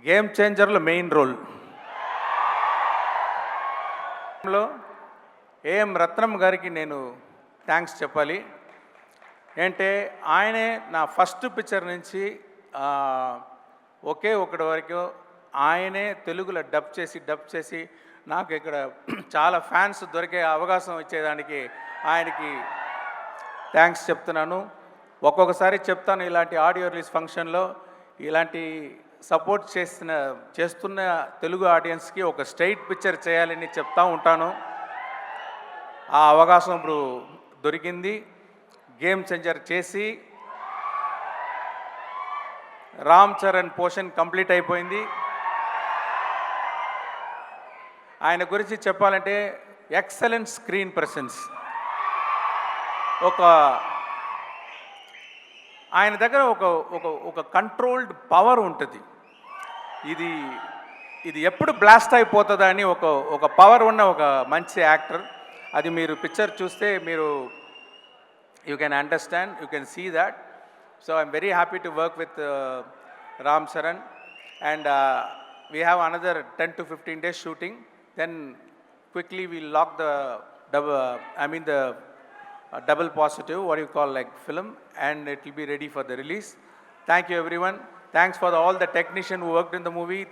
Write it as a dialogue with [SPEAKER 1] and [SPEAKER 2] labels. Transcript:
[SPEAKER 1] Game చేంజర్లో main role లో AM రత్నం గారికి నేను థ్యాంక్స్ చెప్పాలి. ఏంటంటే ఆయనే నా ఫస్ట్ పిక్చర్ నుంచి ఒకే ఒకటి వరకు ఆయనే తెలుగులో డబ్ చేసి నాకు ఇక్కడ చాలా ఫ్యాన్స్ దొరికే అవకాశం ఇచ్చేదానికి ఆయనకి థ్యాంక్స్ చెప్తున్నాను. ఒక్కొక్కసారి చెప్తాను, ఇలాంటి ఆడియో రిలీజ్ ఫంక్షన్లో ఇలాంటి సపోర్ట్ చేస్తున్న తెలుగు ఆడియన్స్కి ఒక స్ట్రైట్ పిక్చర్ చేయాలని చెప్తూ ఉంటాను. ఆ అవకాశం ఇప్పుడు దొరికింది. గేమ్ చేంజర్ చేసి రామ్ చరణ్ పోర్షన్ కంప్లీట్ అయిపోయింది. ఆయన గురించి చెప్పాలంటే ఎక్సలెంట్ స్క్రీన్ ప్రెసెన్స్. ఆయన దగ్గర ఒక కంట్రోల్డ్ పవర్ ఉంటుంది. ఇది ఎప్పుడు బ్లాస్ట్ అయిపోతుందా అని ఒక పవర్ ఉన్న ఒక మంచి యాక్టర్. అది మీరు పిక్చర్ చూస్తే మీరు you can understand, you can see that. So I'm very happy to work with Ram Charan and we have another 10 to 15 days shooting. Then quickly we'll lock the double positive, what you call like film, and it will be ready for the release. Thank you everyone. Thanks for all the technicians who worked in the movie.